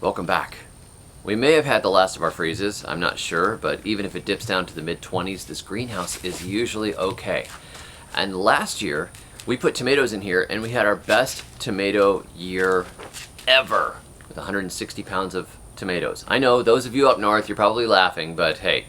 Welcome back. We may have had the last of our freezes, I'm not sure, but even if it dips down to the mid-20s, this greenhouse is usually okay. And last year, we put tomatoes in here and we had our best tomato year ever with 160 pounds of tomatoes. I know those of you up north, you're probably laughing, but hey,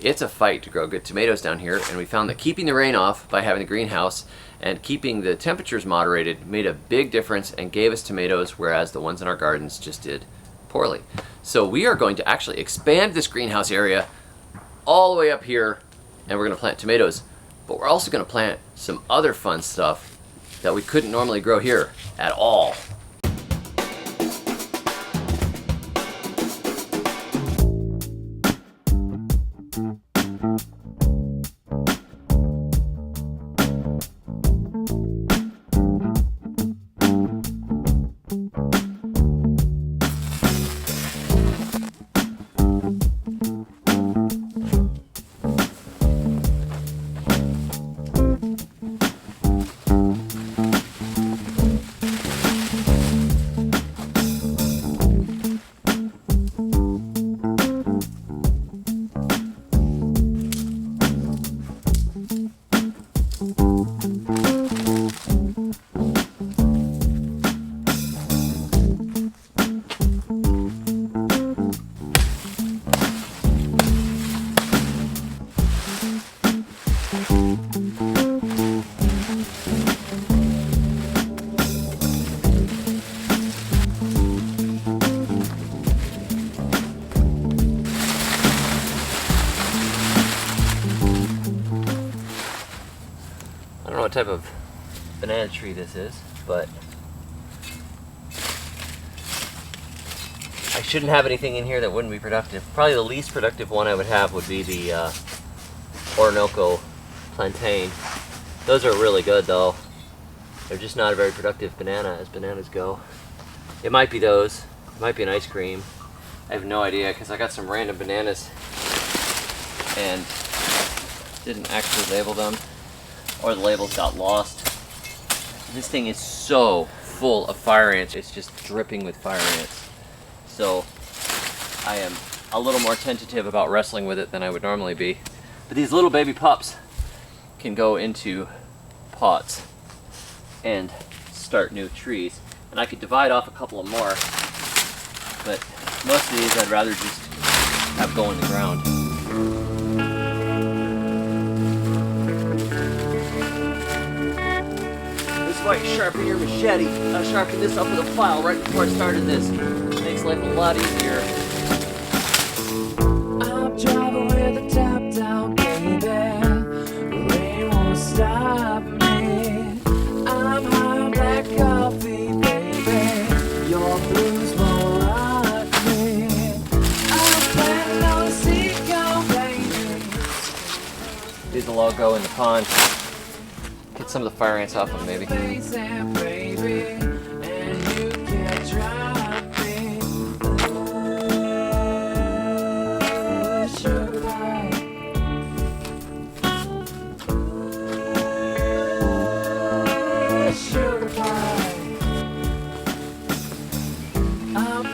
it's a fight to grow good tomatoes down here, and we found that keeping the rain off by having the greenhouse and keeping the temperatures moderated made a big difference and gave us tomatoes, whereas the ones in our gardens just did poorly. So we are going to actually expand this greenhouse area all the way up here, and we're going to plant tomatoes, but we're also going to plant some other fun stuff that we couldn't normally grow here at all. I don't know what type of banana tree this is, but I shouldn't have anything in here that wouldn't be productive. Probably the least productive one I would have would be the Orinoco plantain. Those are really good though. They're just not a very productive banana as bananas go. It might be those. It might be an ice cream. I have no idea because I got some random bananas and didn't actually label them, or the labels got lost. This thing is so full of fire ants, it's just dripping with fire ants. So I am a little more tentative about wrestling with it than I would normally be. But these little baby pups can go into pots and start new trees. And I could divide off a couple of more, but most of these I'd rather just have go in the ground. Why you sharpen your machete? I sharpened this up with a file right before I started this. It makes life a lot easier. I'm driving with the top down, baby. Rain won't stop me. I'm high on black coffee, baby. Your blues won't rock me. I'm planning on a seagull, baby. These will all go in the pond. Get some of the fire ants off them, maybe. I'm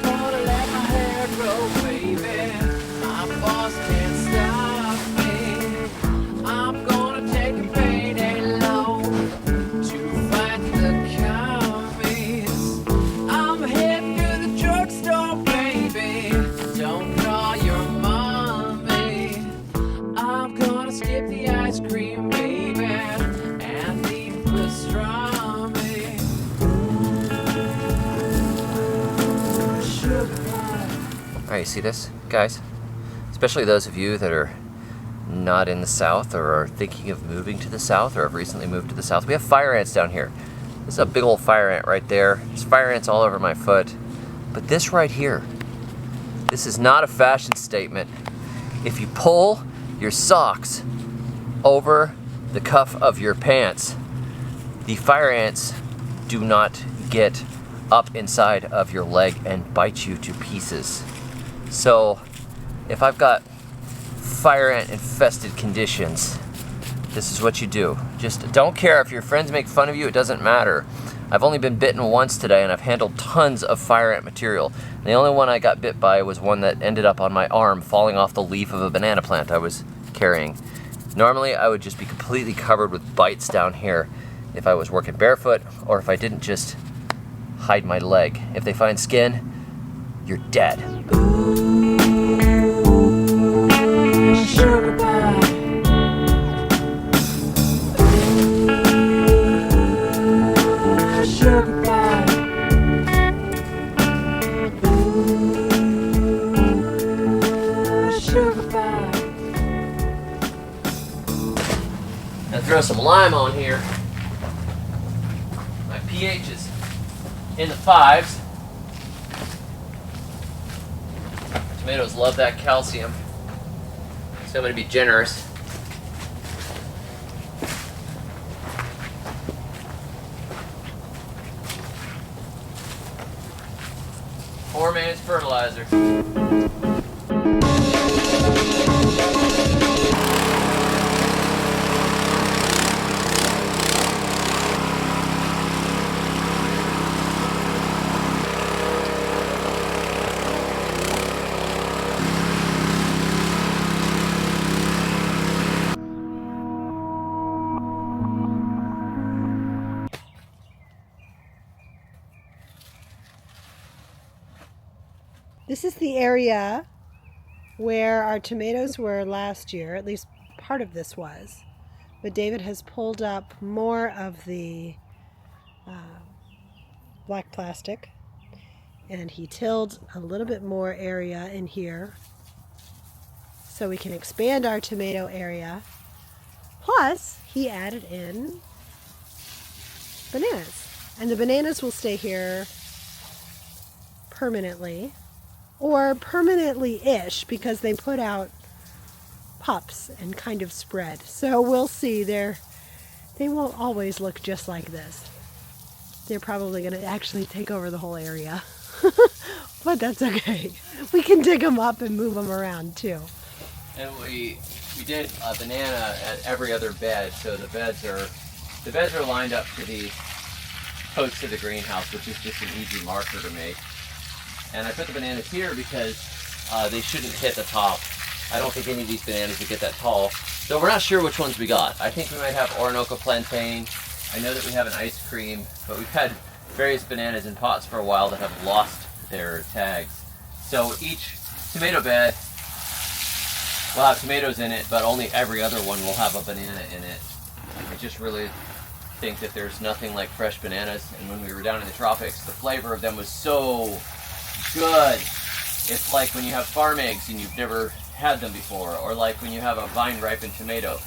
gonna let my hair grow, baby. My boss can't stop me. I'm gonna take a payday loan to fight the commies. I'm heading to the drugstore, baby. Don't call your mommy. I'm gonna skip the ice cream, baby, and eat pastrami. Alright, you see this, guys? Especially those of you that are not in the South or are thinking of moving to the South or have recently moved to the South. We have fire ants down here. This is a big old fire ant right there. There's fire ants all over my foot. But this right here, this is not a fashion statement. If you pull your socks over the cuff of your pants, the fire ants do not get up inside of your leg and bite you to pieces. So if I've got fire ant infested conditions, this is what you do. Just don't care if your friends make fun of you, it doesn't matter. I've only been bitten once today and I've handled tons of fire ant material. The only one I got bit by was one that ended up on my arm falling off the leaf of a banana plant I was carrying. Normally I would just be completely covered with bites down here if I was working barefoot or if I didn't just hide my leg. If they find skin, you're dead. Sugar pie. Sugar pie. Sugar pie. Now throw some lime on here. My pH is in the 5s. Tomatoes love that calcium, so I'm going to be generous. Poor man's fertilizer. This is the area where our tomatoes were last year, at least part of this was. But David has pulled up more of the black plastic, and he tilled a little bit more area in here so we can expand our tomato area. Plus, he added in bananas. And the bananas will stay here permanently, or permanently-ish, because they put out pups and kind of spread. So we'll see. They won't always look just like this. They're probably going to actually take over the whole area. But that's okay. We can dig them up and move them around too. And we did a banana at every other bed, so the beds are lined up to the posts of the greenhouse, which is just an easy marker to make. And I put the bananas here because they shouldn't hit the top. I don't think any of these bananas would get that tall. So we're not sure which ones we got. I think we might have Orinoco plantain. I know that we have an ice cream, but we've had various bananas in pots for a while that have lost their tags. So each tomato bed will have tomatoes in it, but only every other one will have a banana in it. I just really think that there's nothing like fresh bananas, and when we were down in the tropics, the flavor of them was so good. It's like when you have farm eggs and you've never had them before, or like when you have a vine-ripened tomato.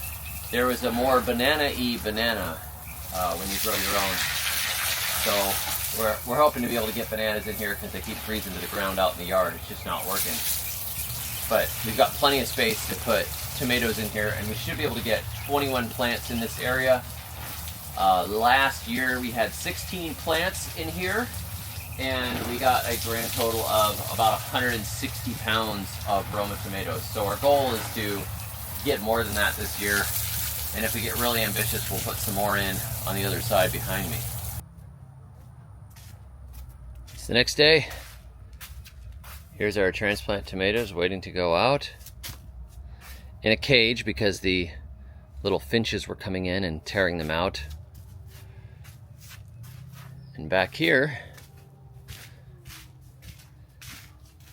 There was a more banana-y banana when you grow your own. So we're hoping to be able to get bananas in here because they keep freezing to the ground out in the yard. It's just not working. But we've got plenty of space to put tomatoes in here, and we should be able to get 21 plants in this area. Last year we had 16 plants in here, and we got a grand total of about 160 pounds of Roma tomatoes. So our goal is to get more than that this year, and if we get really ambitious, we'll put some more in on the other side behind me. It's the next day. Here's our transplant tomatoes waiting to go out in a cage because the little finches were coming in and tearing them out. And back here,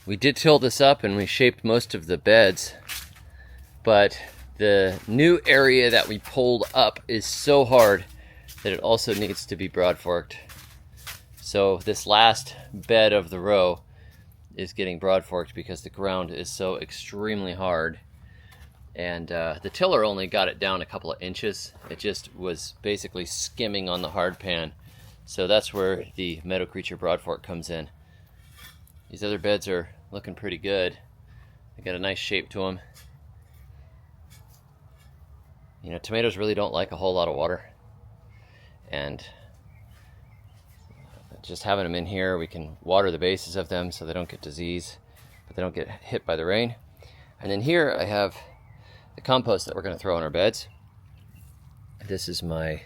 we did till this up and we shaped most of the beds, but the new area that we pulled up is so hard that it also needs to be broad forked. So this last bed of the row is getting broad forked because the ground is so extremely hard, and the tiller only got it down a couple of inches. It just was basically skimming on the hard pan. So that's where the Meadow Creature broad fork comes in. These other beds are looking pretty good. They got a nice shape to them. You know, tomatoes really don't like a whole lot of water, and just having them in here, we can water the bases of them so they don't get disease, but they don't get hit by the rain. And then here I have the compost that we're going to throw in our beds. This is my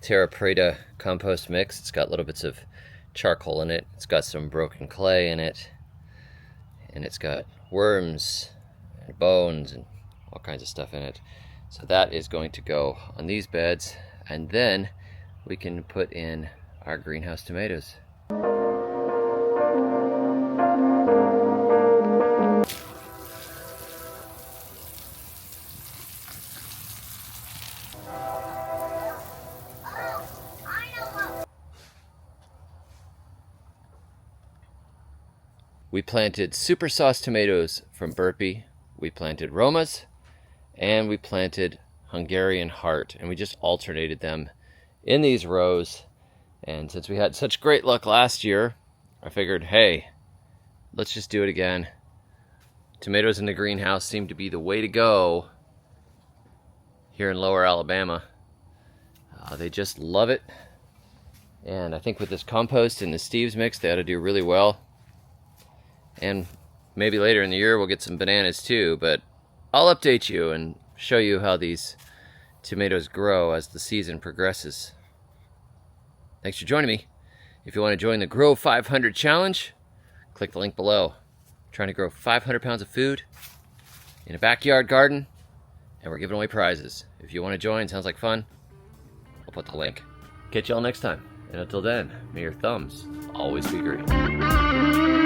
Terra Preta compost mix. It's got little bits of charcoal in it. It's got some broken clay in it, and it's got worms and bones and all kinds of stuff in it. So that is going to go on these beds, and then we can put in our greenhouse tomatoes. We planted super sauce tomatoes from Burpee, we planted Romas, and we planted Hungarian Heart, and we just alternated them in these rows. And since we had such great luck last year, I figured, hey, let's just do it again. Tomatoes in the greenhouse seem to be the way to go here in Lower Alabama. They just love it, and I think with this compost and the Steve's mix, they ought to do really well. And maybe later in the year we'll get some bananas too, but I'll update you and show you how these tomatoes grow as the season progresses. Thanks for joining me. If you want to join the Grow 500 Challenge, click the link below. I'm trying to grow 500 pounds of food in a backyard garden, and we're giving away prizes. If you want to join, sounds like fun, I'll put the link. Catch y'all next time, and until then, may your thumbs always be green.